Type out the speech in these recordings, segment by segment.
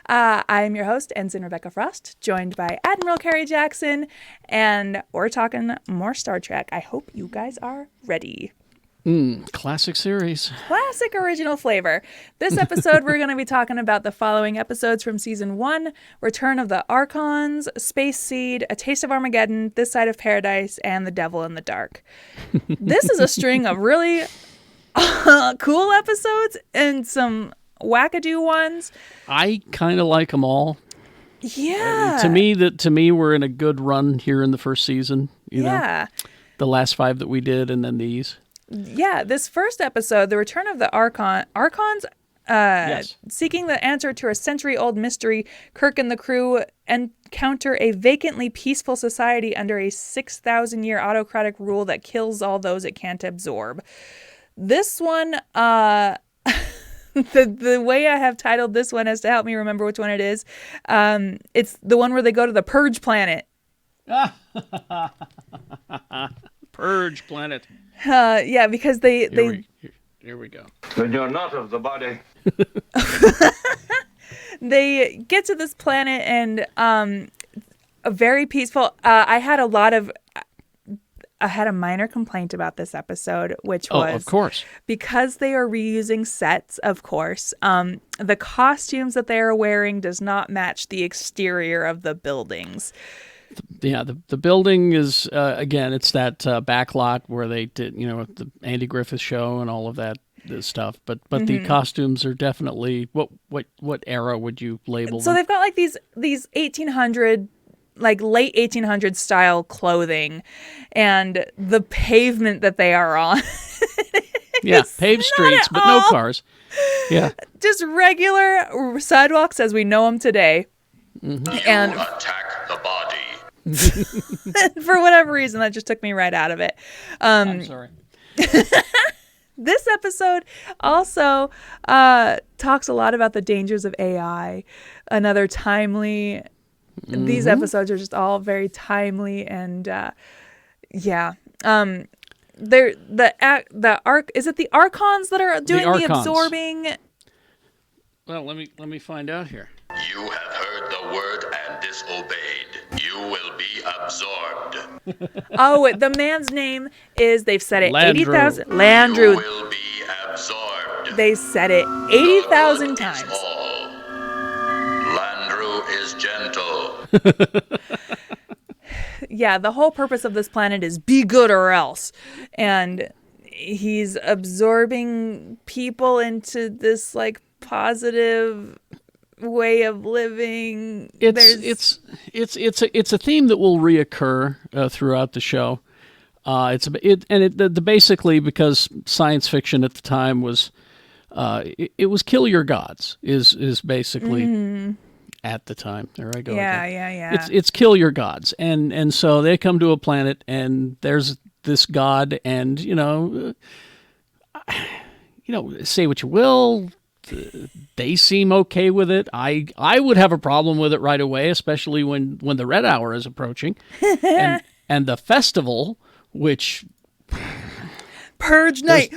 I'm your host, Ensign Rebecca Frost, joined by Admiral Carrie Jackson, and we're talking more Star Trek. I hope you guys are ready. Classic series. Classic original flavor. This episode, we're going to be talking about the following episodes from Season 1, Return of the Archons, Space Seed, A Taste of Armageddon, This Side of Paradise, and The Devil in the Dark. This is a string of really cool episodes and some wackadoo ones. I kind of like them all. Yeah. To me, we're in a good run here in the first season. You know, the last 5 that we did, and then these. Yeah, this first episode, The Return of the Archons, Yes. Seeking the answer to a century-old mystery, Kirk and the crew encounter a vacantly peaceful society under a 6,000-year autocratic rule that kills all those it can't absorb. This one, the way I have titled this one as to help me remember which one it is, it's the one where they go to the Purge planet. Purge planet. Yeah, because Here we go. When you're not of the body. They get to this planet and a very peaceful. I had a minor complaint about this episode, which was, of course, because they are reusing sets. Of course, the costumes that they are wearing does not match the exterior of the buildings. Yeah, the building is again, it's that backlot where they did, the Andy Griffith show and all of that stuff. But the costumes are definitely what era would you label them? So they've got like these 1800, like late 1800s style clothing, and the pavement that they are on. Yeah, paved streets, but no cars. Yeah, just regular sidewalks as we know them today. Mm-hmm. And attack the body. For whatever reason, that just took me right out of it. I'm sorry. This episode also talks a lot about the dangers of AI. Another timely. These episodes are just all very timely, and they're the arc. Is it the Archons that are doing the absorbing? Well, let me find out here. You have heard the word and disobeyed. You will be absorbed. Oh, the man's name is, they've said it 80,000. You Landru. will be absorbed. They said it 80,000 times. Landru is gentle. Yeah, the whole purpose of this planet is be good or else. And he's absorbing people into this like positive way of living. It's a theme that will reoccur throughout the show. Basically, because science fiction at the time was it was kill your gods is basically at the time. There I go. Yeah. It's kill your gods, and so they come to a planet and there's this god, and say what you will. They seem okay with it. I would have a problem with it right away, especially when the Red Hour is approaching, and the festival, which Purge night,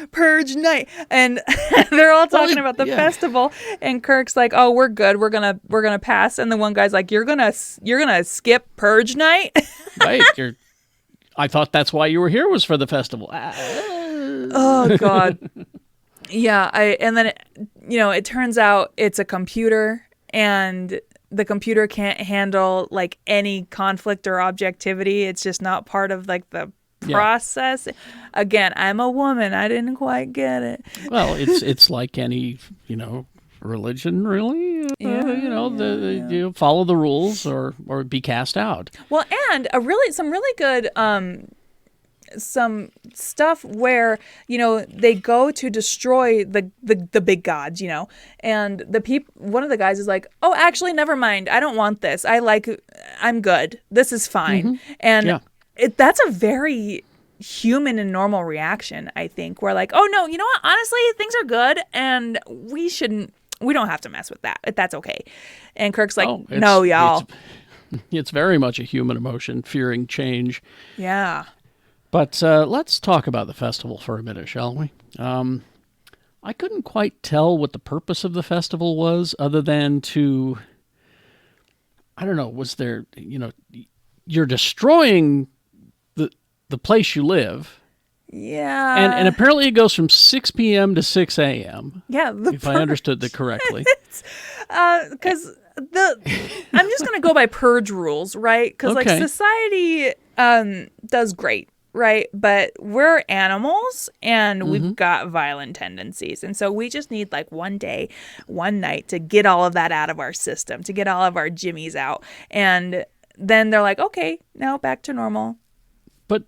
and they're all talking about the festival. And Kirk's like, "Oh, we're good. We're gonna pass." And the one guy's like, "You're gonna skip Purge night." Right. I thought that's why you were here, was for the festival. Oh God. Yeah, and then it turns out it's a computer, and the computer can't handle like any conflict or objectivity. It's just not part of like the process. Again, I'm a woman. I didn't quite get it. Well, it's like any religion, really. You follow the rules or be cast out. Well, and some really good some stuff where they go to destroy the big gods, and one of the guys is like, "Oh, actually, never mind. I don't want this. I'm good. This is fine." And that's a very human and normal reaction, I think. We're like, "Oh no, you know what? Honestly, things are good, and we don't have to mess with that. That's okay." And Kirk's like, "No, y'all." It's very much a human emotion, fearing change. Yeah. But let's talk about the festival for a minute, shall we? I couldn't quite tell what the purpose of the festival was, other than to I don't know, was there, you're destroying the place you live. Yeah. And apparently it goes from 6 p.m. to 6 a.m. Yeah. If I understood that correctly. Because I'm just going to go by purge rules, right? Because Okay. society does great, right? But we're animals and we've got violent tendencies. And so we just need one day, one night to get all of that out of our system, to get all of our jimmies out. And then they're like, okay, now back to normal. But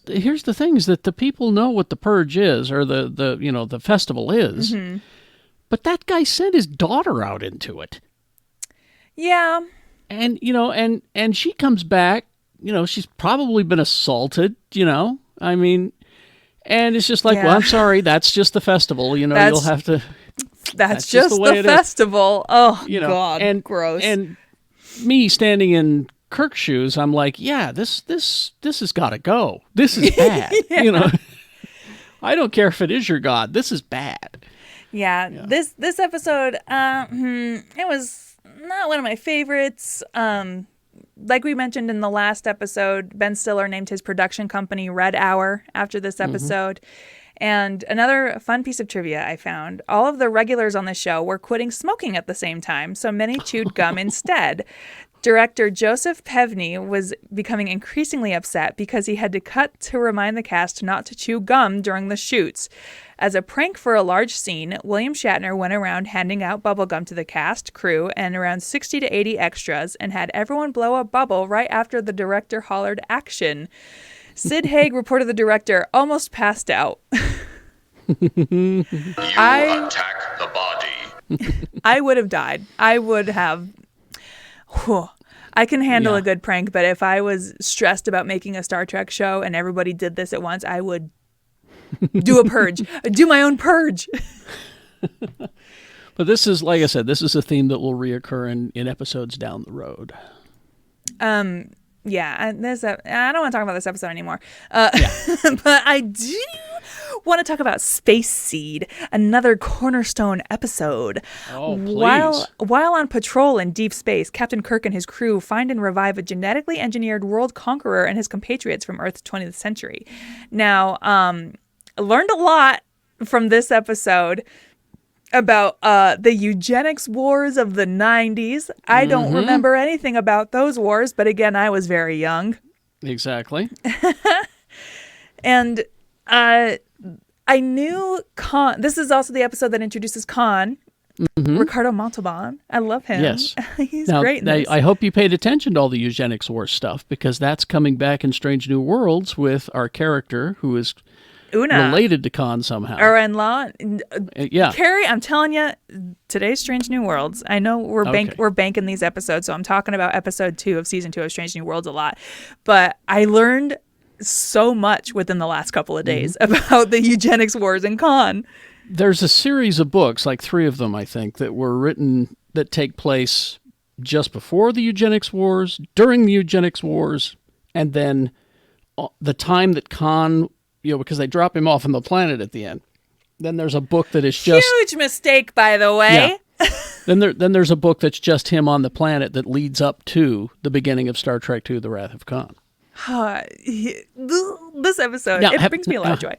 here's the thing is that the people know what the purge is, or the festival is. Mm-hmm. But that guy sent his daughter out into it. Yeah. And and she comes back, she's probably been assaulted, I mean, and it's just like, well, I'm sorry, that's just the festival, you'll have to. That's just the festival. Oh, God, and gross. And me standing in Kirk's shoes, I'm like, yeah, this has got to go. This is bad. I don't care if it is your God. This is bad. Yeah. This episode, it was not one of my favorites. Like we mentioned in the last episode, Ben Stiller named his production company Red Hour after this episode. And another fun piece of trivia I found, all of the regulars on the show were quitting smoking at the same time, so many chewed gum instead. Director Joseph Pevney was becoming increasingly upset because he had to cut to remind the cast not to chew gum during the shoots. As a prank for a large scene, William Shatner went around handing out bubblegum to the cast, crew, and around 60 to 80 extras, and had everyone blow a bubble right after the director hollered action. Sid Haig reported the director almost passed out. You attack the body. I would have died. I would have... I can handle a good prank, but if I was stressed about making a Star Trek show and everybody did this at once, I would do a purge. Do my own purge. But this is, like I said, this is a theme that will reoccur in episodes down the road. Yeah, I don't want to talk about this episode anymore. But I do want to talk about Space Seed, another cornerstone episode. Oh, please. While on patrol in deep space, Captain Kirk and his crew find and revive a genetically engineered world conqueror and his compatriots from Earth's 20th century. Now, I learned a lot from this episode about the eugenics wars of the 90s. I don't remember anything about those wars, but again, I was very young. Exactly. And I knew Khan. This is also the episode that introduces Khan, Ricardo Montalban. I love him. Yes. He's great in this. I hope you paid attention to all the eugenics war stuff, because that's coming back in Strange New Worlds with our character who is Una. related to Khan somehow. Or in-law. Yeah. Carrie, I'm telling you, today's Strange New Worlds. I know we're banking these episodes, so I'm talking about episode 2 of season 2 of Strange New Worlds a lot. But I learned so much within the last couple of days about the eugenics wars in Khan. There's a series of books, like 3 of them, I think, that were written that take place just before the eugenics wars, during the eugenics wars, and then the time that Khan, because they drop him off on the planet at the end. Then there's a book that is just... Huge mistake, by the way. Yeah. Then there's a book that's just him on the planet that leads up to the beginning of Star Trek II, The Wrath of Khan. This episode, it brings me a lot of joy.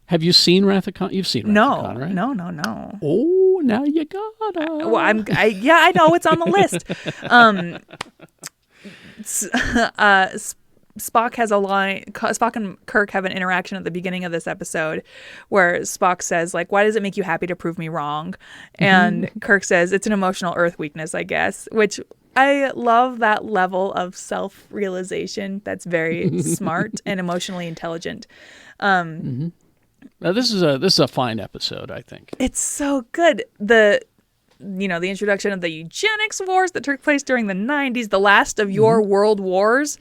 Have you seen Wrath of Khan? You've seen Wrath of Khan, right? No. Oh, now you gotta. Well, I know it's on the list. Spock has a line. Spock and Kirk have an interaction at the beginning of this episode where Spock says, why does it make you happy to prove me wrong? And Kirk says, it's an emotional Earth weakness, I guess, which I love that level of self-realization. That's very smart and emotionally intelligent. Now, this is a fine episode, I think. It's so good. The introduction of the eugenics wars that took place during the 90s, the last of your world wars.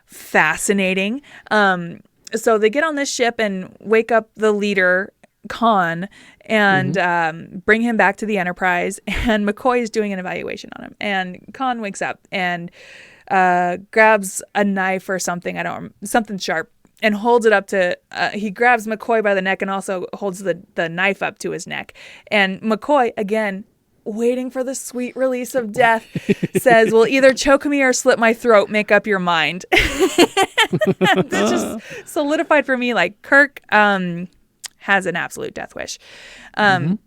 Fascinating. So they get on this ship and wake up the leader, Khan, and bring him back to the Enterprise. And McCoy is doing an evaluation on him. And Khan wakes up and grabs a knife or something, something sharp, and holds it up to, he grabs McCoy by the neck and also holds the knife up to his neck. And McCoy, again, waiting for the sweet release of death, says, "Well, either choke me or slit my throat. Make up your mind." That's just solidified for me. Like, Kirk has an absolute death wish. And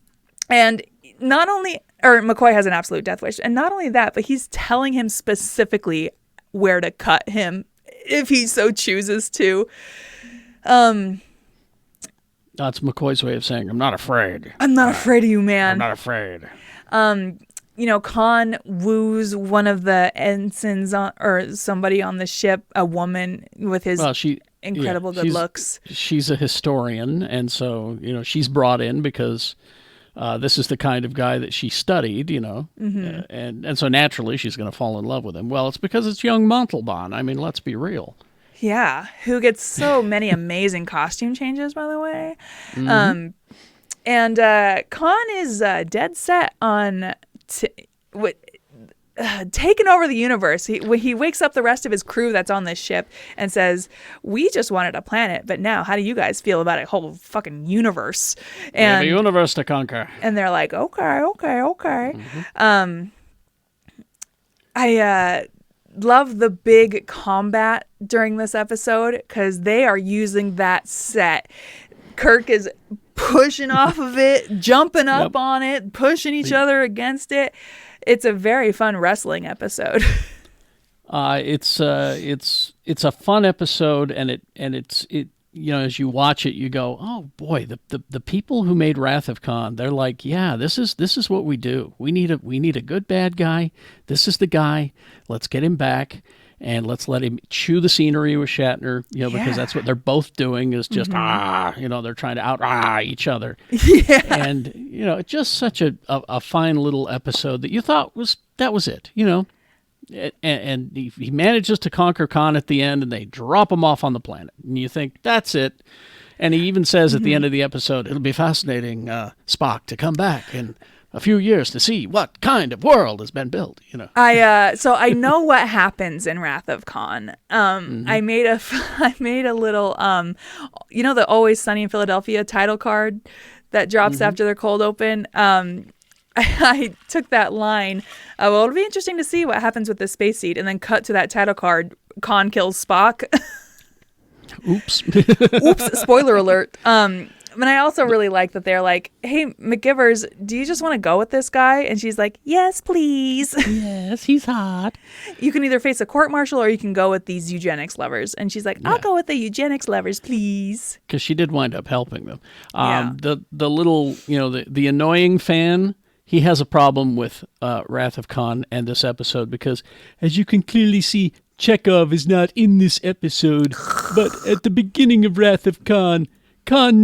not only, or McCoy has an absolute death wish. And not only that, but he's telling him specifically where to cut him if he so chooses to. That's McCoy's way of saying, I'm not afraid. I'm not afraid of you, man. I'm not afraid. Khan woos one of the ensigns or somebody on the ship, a woman with his incredible good looks. She's a historian, and so, she's brought in because this is the kind of guy that she studied, and so naturally she's going to fall in love with him. Well, it's because it's young Montalban. I mean, let's be real. Yeah, who gets so many amazing costume changes, by the way. And Khan is dead set on taking over the universe. He wakes up the rest of his crew that's on this ship and says, "We just wanted a planet, but now how do you guys feel about a whole fucking universe?" And we have a universe to conquer. And they're like, okay. I love the big combat during this episode because they are using that set. Kirk is pushing off of it, jumping up on it, pushing each other against it. It's a very fun wrestling episode. It's a fun episode, and it's as you watch it, you go, oh boy, the people who made Wrath of Khan, they're like, yeah, this is what we do. We need a good bad guy. This is the guy. Let's get him back, and let's let him chew the scenery with Shatner, because that's what they're both doing is just they're trying to out each other. Yeah. And it's just such a fine little episode that you thought that was it, And he manages to conquer Khan at the end, and they drop him off on the planet. And you think, that's it. And he even says at the end of the episode, it'll be fascinating, Spock, to come back in a few years to see what kind of world has been built. So I know what happens in Wrath of Khan. I made a little, the Always Sunny in Philadelphia title card that drops after their cold open. I took that line, well, it'll be interesting to see what happens with the space seed, and then cut to that title card, Khan kills Spock. Oops, spoiler alert. But I also really like that they're like, hey, McGivers, do you just want to go with this guy? And she's like, yes, please. Yes, he's hot. You can either face a court-martial or you can go with these eugenics lovers. And she's like, I'll go with the eugenics lovers, please. Because she did wind up helping them. The little, the annoying fan, he has a problem with Wrath of Khan and this episode because, as you can clearly see, Chekhov is not in this episode. But at the beginning of Wrath of Khan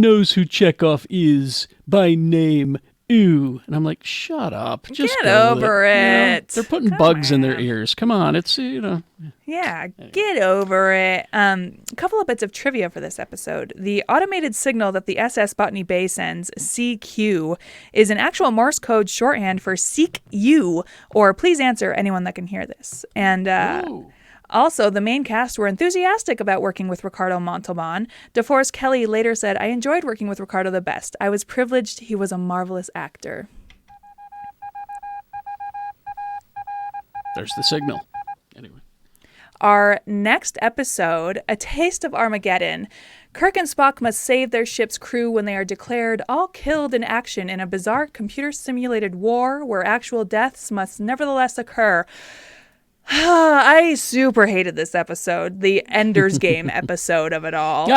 knows who Chekhov is by name. Ooh. And I'm like, shut up. Just get over it. They're putting bugs in their ears. Come on. It's, Yeah, get over it. A couple of bits of trivia for this episode. The automated signal that the SS Botany Bay sends, CQ, is an actual Morse code shorthand for seek you, or please answer anyone that can hear this. And also, the main cast were enthusiastic about working with Ricardo Montalban. DeForest Kelley later said, I enjoyed working with Ricardo the best. I was privileged. He was a marvelous actor. There's the signal. Anyway. Our next episode, A Taste of Armageddon. Kirk and Spock must save their ship's crew when they are declared all killed in action in a bizarre computer-simulated war where actual deaths must nevertheless occur. I super hated this episode, the Ender's Game episode of it all.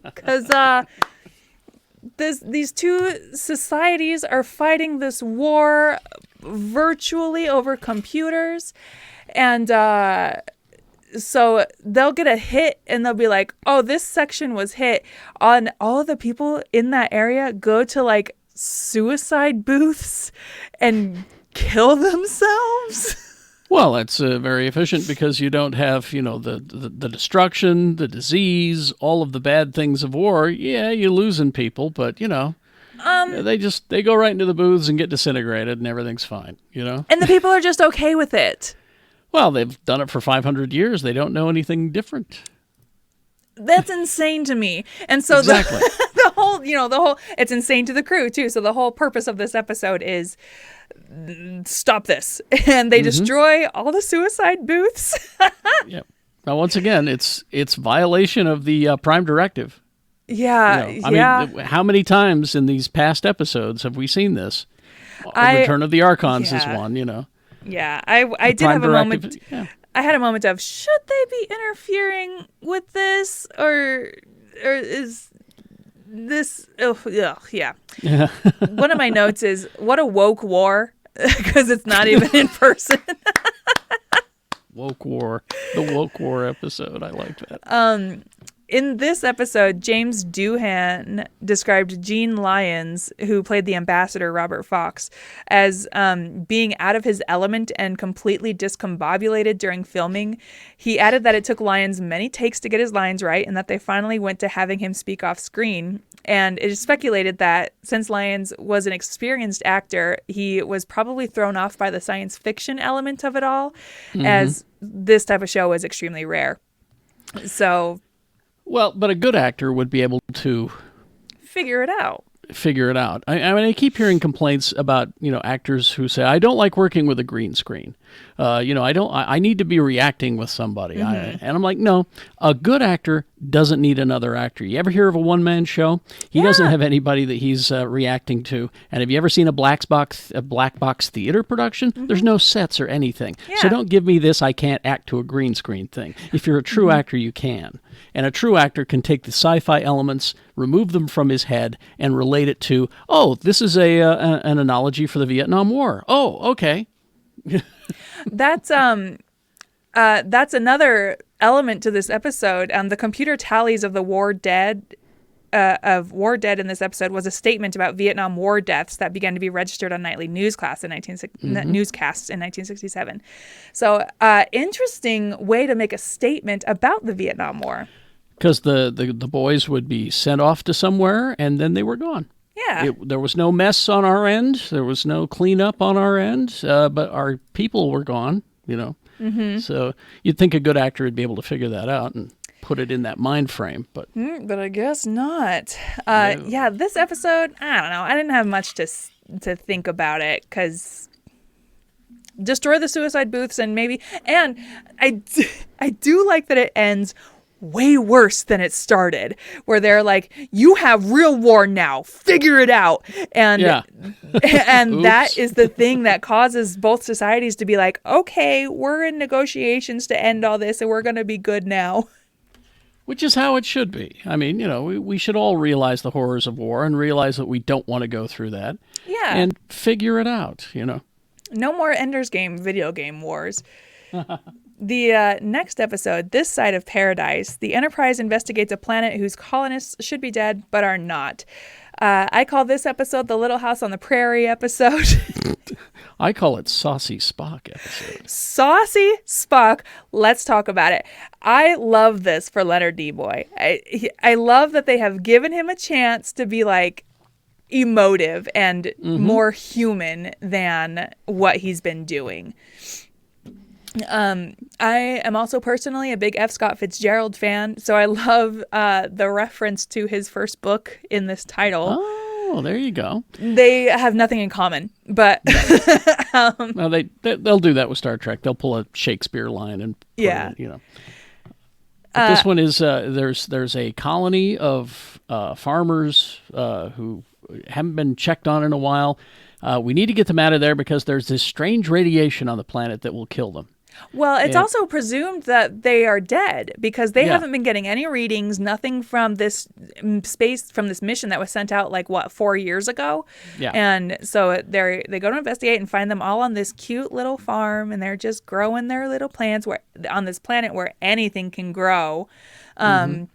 Because these two societies are fighting this war virtually over computers. And so they'll get a hit and they'll be like, oh, this section was hit. And all of the people in that area go to like suicide booths and kill themselves. Well, it's very efficient because you don't have, the destruction, the disease, all of the bad things of war. Yeah, you're losing people, but, they go right into the booths and get disintegrated and everything's fine, And the people are just okay with it. Well, they've done it for 500 years. They don't know anything different. That's insane to me. And so exactly. the the whole, it's insane to the crew too. So the whole purpose of this episode is stop this. And they destroy all the suicide booths. Yep. Now, once again, it's violation of the Prime Directive. Yeah. I mean, how many times in these past episodes have we seen this? Return of the Archons is one, Yeah, I did have a moment. Yeah. I had a moment of, should they be interfering with this, or is this? Oh, yeah. One of my notes is, what a woke war, because it's not even in person. Woke war, the woke war episode. I like that. In this episode, James Doohan described Gene Lyons, who played the ambassador Robert Fox, as being out of his element and completely discombobulated during filming. He added that it took Lyons many takes to get his lines right, and that they finally went to having him speak off screen. And it is speculated that since Lyons was an experienced actor, he was probably thrown off by the science fiction element of it all, as this type of show is extremely rare. So... Well, but a good actor would be able to figure it out. I mean, I keep hearing complaints about, actors who say, I don't like working with a green screen. I need to be reacting with somebody. And I'm like, no, a good actor doesn't need another actor. You ever hear of a one-man show? He doesn't have anybody that he's reacting to. And have you ever seen a black box theater production? There's no sets or anything. Yeah. So don't give me this I can't act to a green screen thing. If you're a true actor, you can. And a true actor can take the sci-fi elements, remove them from his head, and relate it to, this is an analogy for the Vietnam War. Oh, okay. That's another element to this episode. The computer tallies of the war dead in this episode was a statement about Vietnam War deaths that began to be registered on nightly newscasts in 1967. So, interesting way to make a statement about the Vietnam War. Because the boys would be sent off to somewhere, and then they were gone. Yeah. There was no mess on our end. There was no cleanup on our end, but our people were gone, So you'd think a good actor would be able to figure that out and put it in that mind frame. But I guess not. Yeah, this episode, I don't know. I didn't have much to think about it, because destroy the suicide booths and I do like that it ends way worse than it started, where they're like, you have real war now, figure it out. And and that is the thing that causes both societies to be like, okay, we're in negotiations to end all this and we're going to be good now. Which is how it should be. I mean, we should all realize the horrors of war and realize that we don't want to go through that. Yeah. And figure it out, No more Ender's Game video game wars. The next episode, This Side of Paradise, the Enterprise investigates a planet whose colonists should be dead but are not. I call this episode the Little House on the Prairie episode. I call it Saucy Spock episode. Saucy Spock. Let's talk about it. I love this for Leonard Nimoy. I love that they have given him a chance to be like emotive and more human than what he's been doing. I am also personally a big F. Scott Fitzgerald fan, so I love the reference to his first book in this title. Oh, there you go. They have nothing in common, but no, they'll do that with Star Trek. They'll pull a Shakespeare line and put it, But this one is there's a colony of farmers who haven't been checked on in a while. We need to get them out of there because there's this strange radiation on the planet that will kill them. Well, it's also presumed that they are dead because they haven't been getting any readings, nothing from this mission that was sent out 4 years ago. Yeah. And so they go to investigate and find them all on this cute little farm, and they're just growing their little plants on this planet where anything can grow. And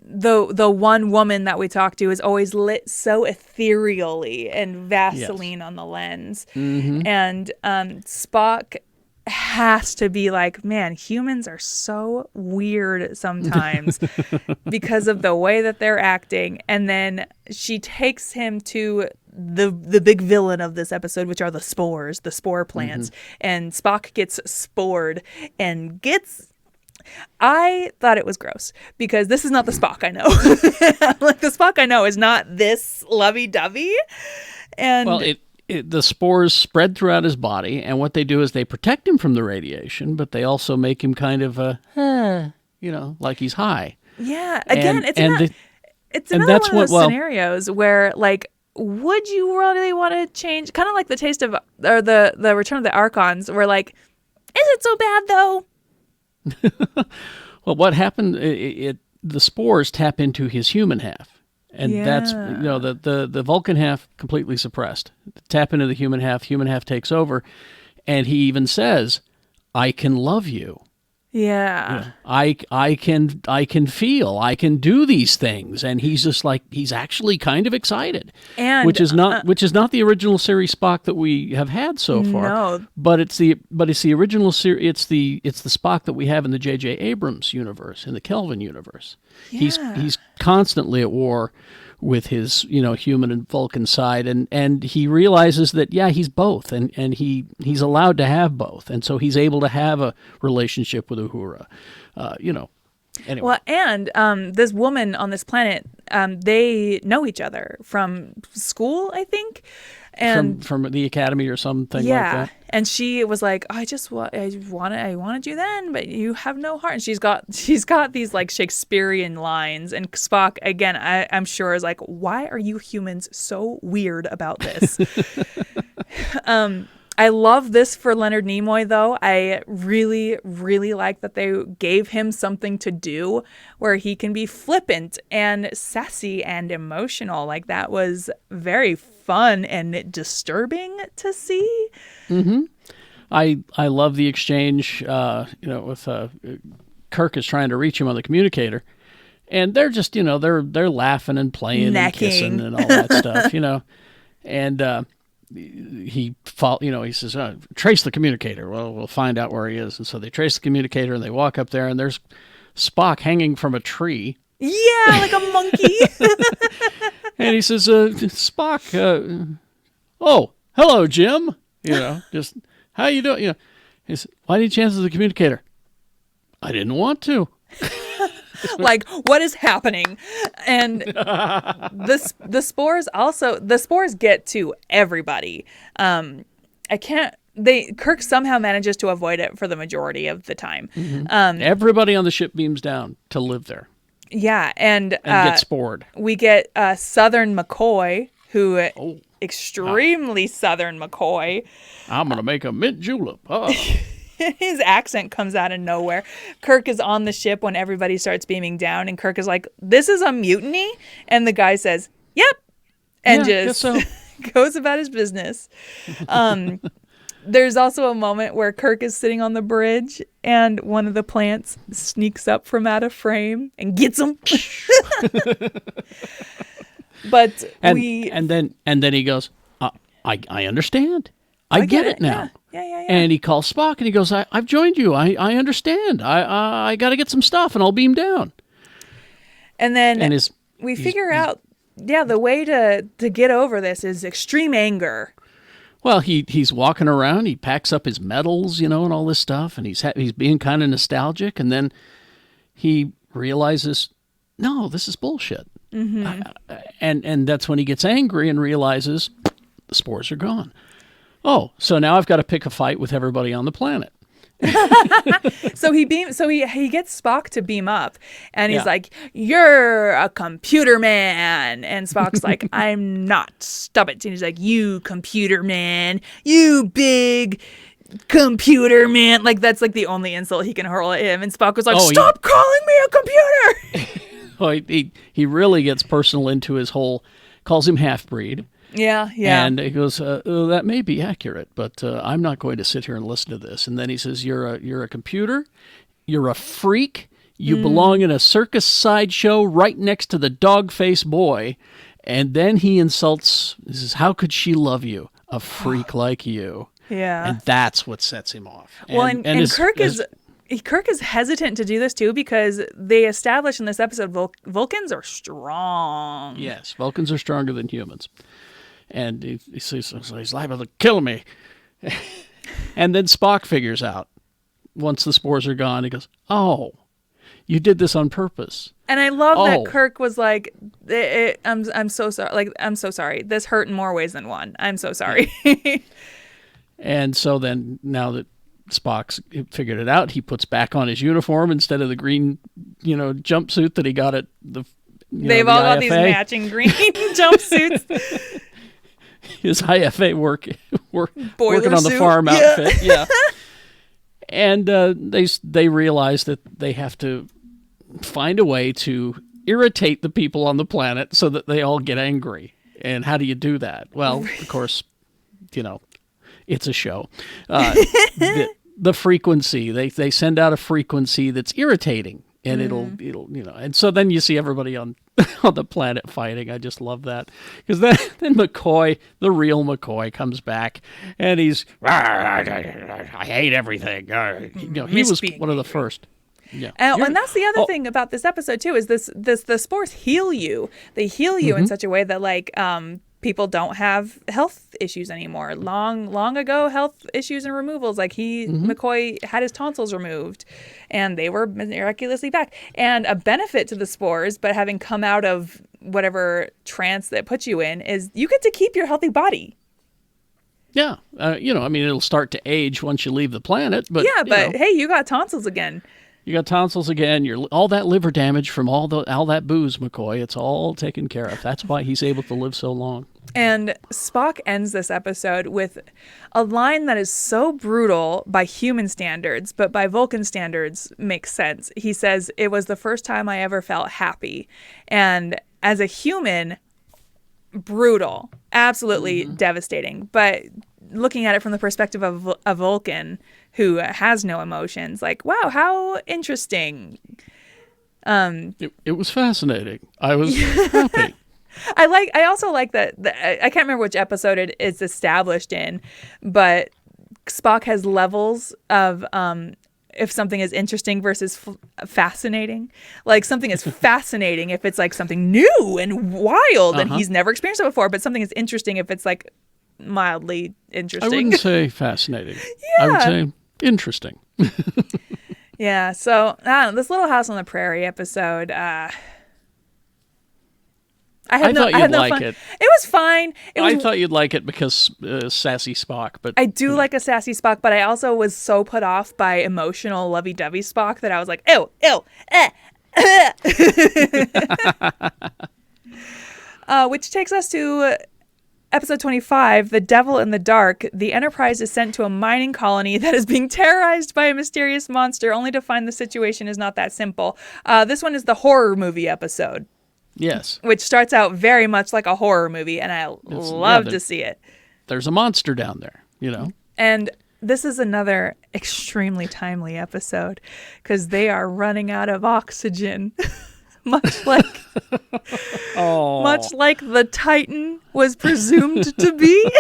the one woman that we talk to is always lit so ethereally and Vaseline on the lens. And Spock has to be like, man, humans are so weird sometimes because of the way that they're acting. And then she takes him to the big villain of this episode, which are the spore plants. And Spock gets spored and gets... I thought it was gross because this is not the Spock I know. Like the Spock I know is not this lovey-dovey. And Well, the spores spread throughout his body, and what they do is they protect him from the radiation, but they also make him kind of like he's high. yeah, again, it's and another that's one of those what- well- scenarios where like would you really want to change, kind of like the Taste of or the Return of the Archons, where like is it so bad though? Well, what happened? The spores tap into his human half, and that's the Vulcan half completely suppressed. Tap into the human half takes over, and he even says, "I can love you. Yeah. I can feel. I can do these things." And he's just like he's actually kind of excited, And which is not the original series Spock that we have had so far. No. But it's the original series. It's the Spock that we have in the J.J. Abrams universe, in the Kelvin universe. Yeah. He's constantly at war with his human and Vulcan side, and he realizes that he's both, and he's allowed to have both, and so he's able to have a relationship with Uhura. Anyway. Well, and this woman on this planet, they know each other from school, I think, and from the academy or something like that. And she was like, I wanted you then, but you have no heart. And she's got these like Shakespearean lines, and Spock again, I'm sure is like, why are you humans so weird about this? I love this for Leonard Nimoy, though. I really, really like that they gave him something to do where he can be flippant and sassy and emotional. Like, that was very fun and disturbing to see. Mm-hmm. I love the exchange, with Kirk is trying to reach him on the communicator, and they're just, they're laughing and playing Necking. and kissing and all that stuff, and he says, trace the communicator. Well, we'll find out where he is. And so they trace the communicator and they walk up there, and there's Spock hanging from a tree. Yeah, like a monkey. And he says, Spock, oh, hello, Jim. Just, how you doing? He said, why didn't you answer the communicator? I didn't want to. Like, what is happening? And the spores get to everybody. Kirk somehow manages to avoid it for the majority of the time. Mm-hmm. Everybody on the ship beams down to live there. Yeah, and get spored. We get Southern McCoy, who extremely Southern McCoy. I'm gonna make a mint julep. Oh. His accent comes out of nowhere. Kirk is on the ship when everybody starts beaming down, and Kirk is like, "This is a mutiny," and the guy says, "Yep," and just goes about his business. There's also a moment where Kirk is sitting on the bridge, and one of the plants sneaks up from out of frame and gets him. But and then he goes, I understand. I get it now. Yeah. And he calls Spock and he goes, I've joined you. I understand. I got to get some stuff and I'll beam down. And then we figure out, the way to get over this is extreme anger. Well, he's walking around. He packs up his medals, and all this stuff, and he's being kind of nostalgic. And then he realizes, no, this is bullshit. Mm-hmm. And that's when he gets angry and realizes the spores are gone. Oh, so now I've got to pick a fight with everybody on the planet. So he gets Spock to beam up, and he's like, "You're a computer man," and Spock's like, "I'm not. Stop it." And he's like, "You computer man, you big computer man." Like, that's like the only insult he can hurl at him. And Spock was like, "Stop calling me a computer." Well, he really gets personal into his whole, calls him half-breed. Yeah. And he goes, that may be accurate, but I'm not going to sit here and listen to this. And then he says, you're a computer, you're a freak, you belong in a circus sideshow right next to the dog-faced boy. And then he insults, he says, how could she love you, a freak like you? Yeah. And that's what sets him off. And Kirk is hesitant to do this too, because they establish in this episode Vulcans are strong. Yes, Vulcans are stronger than humans. And he's liable to kill me. And then Spock figures out once the spores are gone, he goes, "Oh, you did this on purpose." And I love Oh. that Kirk was like, I'm so sorry. Like, I'm so sorry. This hurt in more ways than one. I'm so sorry. And so then, now that Spock's figured it out, he puts back on his uniform instead of the green, jumpsuit that he got at the. They've the all got these IFA. matching green jumpsuits. His IFA working Boiler on the suit. farm Yeah. outfit. Yeah. And they realize that they have to find a way to irritate the people on the planet so that they all get angry. And how do you do that? Well, of course, it's a show. The frequency, they send out a frequency that's irritating, and it'll and so then you see everybody on the planet fighting. I just love that, because then McCoy, the real McCoy, comes back, and he's, I hate everything. He was one of the first. Yeah. And that's the other thing about this episode too, is the spores heal you. They heal you in such a way that, like, people don't have health issues anymore. Long ago, health issues and removals, like McCoy had his tonsils removed, and they were miraculously back. And a benefit to the spores, but having come out of whatever trance that puts you in, is you get to keep your healthy body. Yeah. It'll start to age once you leave the planet, but hey, you got tonsils again. You got tonsils again. All that liver damage from all that booze, McCoy. It's all taken care of. That's why he's able to live so long. And Spock ends this episode with a line that is so brutal by human standards, but by Vulcan standards makes sense. He says, "It was the first time I ever felt happy." And as a human, brutal, absolutely devastating. But looking at it from the perspective of a Vulcan who has no emotions, like, wow, how interesting. It was fascinating. I was happy. I also like that I can't remember which episode it is established in, but Spock has levels of if something is interesting versus fascinating. Like, something is fascinating if it's like something new and wild and he's never experienced it before, but something is interesting if it's like mildly interesting. I wouldn't say fascinating. Yeah. I would say interesting. Yeah, so I don't know, this Little House on the Prairie episode, I thought you'd like fun. it. It was fine. I thought you'd like it because sassy Spock, but I do like a sassy Spock, but I also was so put off by emotional lovey-dovey Spock that I was like, ew, which takes us to episode 25, The Devil in the Dark. The Enterprise is sent to a mining colony that is being terrorized by a mysterious monster, only to find the situation is not that simple. This one is the horror movie episode. yes, Which starts out very much like a horror movie, and I love to see it. there's a monster down there, And this is another extremely timely episode, because they are running out of oxygen. much like the Titan was presumed to be.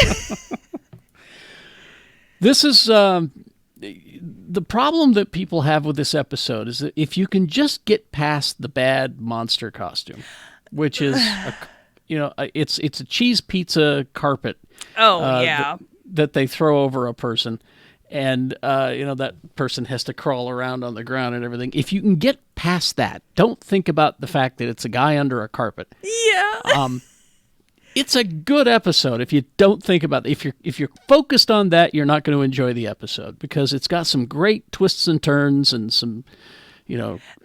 This is the problem that people have with this episode is that if you can just get past the bad monster costume, which is it's a cheese pizza carpet. That they throw over a person, and that person has to crawl around on the ground and everything. If you can get past that, don't think about the fact that it's a guy under a carpet. Yeah. It's a good episode if you don't think about it. If you're focused on that, you're not going to enjoy the episode, because it's got some great twists and turns and some,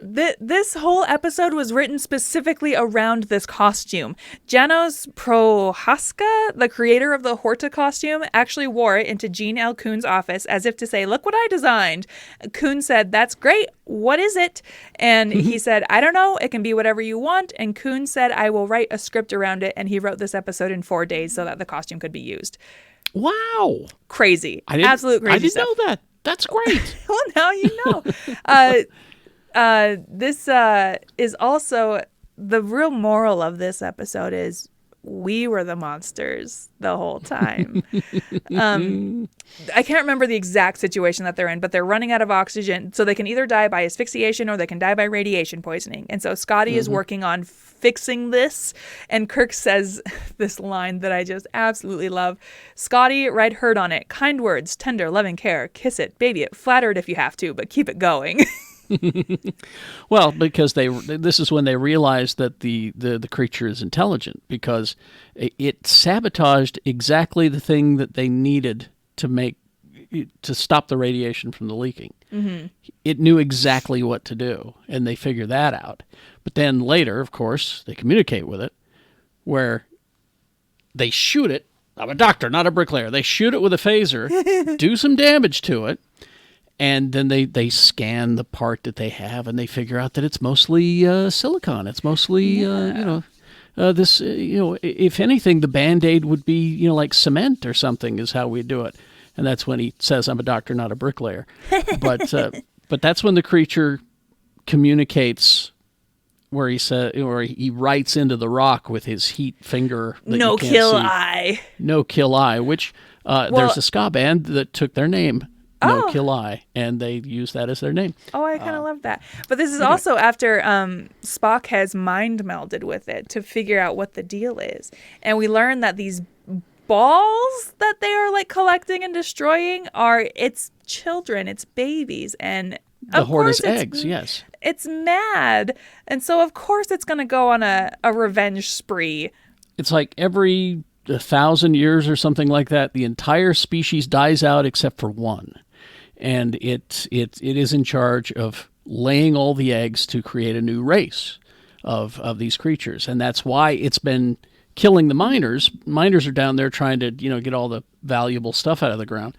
This whole episode was written specifically around this costume. Janos Prohaska, the creator of the Horta costume, actually wore it into Gene L. Kuhn's office as if to say, "Look what I designed." Kuhn said, "That's great. What is it?" And he said, "I don't know. It can be whatever you want." And Kuhn said, "I will write a script around it." And he wrote this episode in 4 days so that the costume could be used. Wow. Crazy. Absolute crazy I didn't stuff. know that. That's great. Well, now you know. This is also, the real moral of this episode is we were the monsters the whole time. I can't remember the exact situation that they're in, but they're running out of oxygen, so they can either die by asphyxiation or they can die by radiation poisoning. And so Scotty is working on fixing this, and Kirk says this line that I just absolutely love. Scotty, ride herd on it. Kind words, tender, loving care. Kiss it, baby it, flatter it if you have to, but keep it going. Well, because this is when they realized that the creature is intelligent, because it sabotaged exactly the thing that they needed to stop the radiation from the leaking. Mm-hmm. It knew exactly what to do, and they figured that out. But then later, of course, they communicate with it, where they shoot it. I'm a doctor, not a bricklayer. They shoot it with a phaser, do some damage to it, and then they scan the part that they have, and they figure out that it's mostly silicon. It's mostly, if anything, the Band-Aid would be, like cement or something is how we do it. And that's when he says, I'm a doctor, not a bricklayer. But that's when the creature communicates, where he writes into the rock with his heat finger. No kill eye. No kill eye, which there's a ska band that took their name. No Kill Eye, and they use that as their name. Oh, I kind of love that. But this is also after Spock has mind melded with it to figure out what the deal is. And we learn that these balls that they are like collecting and destroying it's children, it's babies, and the Horda's eggs, yes. It's mad. And so of course it's going to go on a revenge spree. It's like every 1,000 years or something like that, the entire species dies out except for one. And it is in charge of laying all the eggs to create a new race of these creatures. And that's why it's been killing the miners. Miners are down there trying to, get all the valuable stuff out of the ground.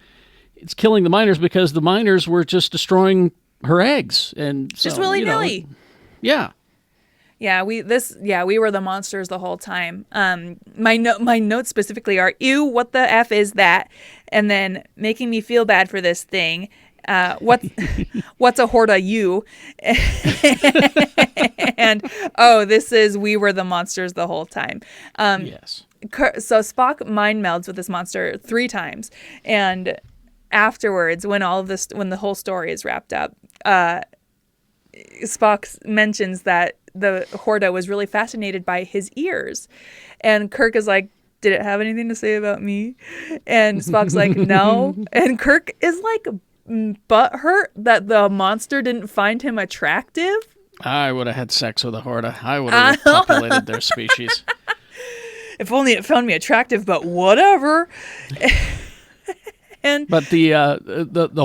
It's killing the miners because the miners were just destroying her eggs. And so, just willy-nilly. Yeah. Yeah, we were the monsters the whole time. My notes specifically are, ew, what the F is that? And then making me feel bad for this thing. What's a Horda you? And this is we were the monsters the whole time. Yes. So Spock mind melds with this monster 3 times, and afterwards, when the whole story is wrapped up, Spock mentions that the Horda was really fascinated by his ears. And Kirk is like, did it have anything to say about me? And Spock's like, no. And Kirk is like butthurt that the monster didn't find him attractive. I would have had sex with a Horda. I would have repopulated their species. If only it found me attractive, but whatever. But the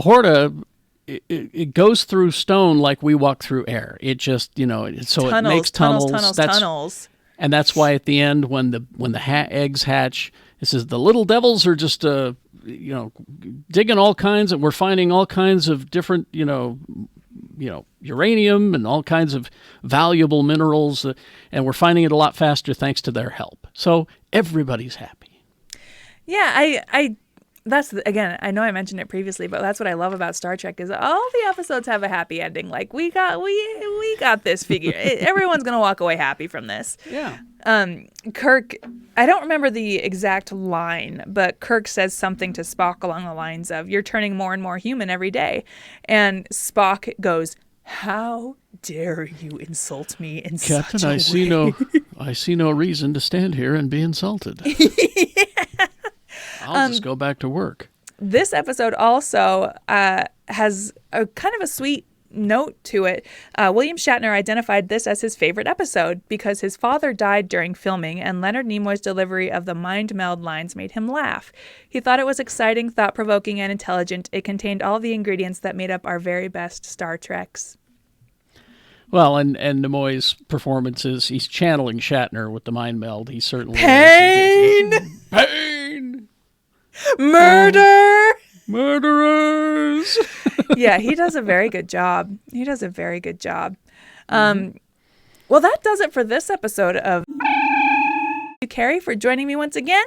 Horda, it goes through stone like we walk through air. It just, so it makes tunnels. And that's why at the end, when the eggs hatch, it says the little devils are just, digging all kinds, and we're finding all kinds of different, uranium and all kinds of valuable minerals, and we're finding it a lot faster thanks to their help. So everybody's happy. Yeah, that's, again, I know I mentioned it previously, but that's what I love about Star Trek is all the episodes have a happy ending. Like we got this figure. Everyone's going to walk away happy from this. Yeah. Kirk, I don't remember the exact line, but Kirk says something to Spock along the lines of, "You're turning more and more human every day." And Spock goes, "How dare you insult me in Captain, such a way?" I see no reason to stand here and be insulted. I'll just go back to work. This episode also has a kind of a sweet note to it. William Shatner identified this as his favorite episode because his father died during filming, and Leonard Nimoy's delivery of the mind meld lines made him laugh. He thought it was exciting, thought-provoking, and intelligent. It contained all the ingredients that made up our very best Star Treks. Well, and Nimoy's performances, he's channeling Shatner with the mind meld. He certainly Pain! Pain! Murder! Murderers! Yeah, he does a very good job. Well, that does it for this episode of you, Carrie, for joining me once again.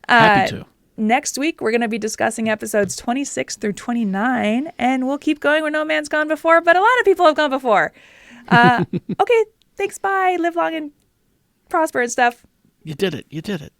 Happy to. Next week, we're going to be discussing episodes 26 through 29, and we'll keep going where no man's gone before, but a lot of people have gone before. Okay, thanks, bye. Live long and prosper and stuff. You did it. You did it.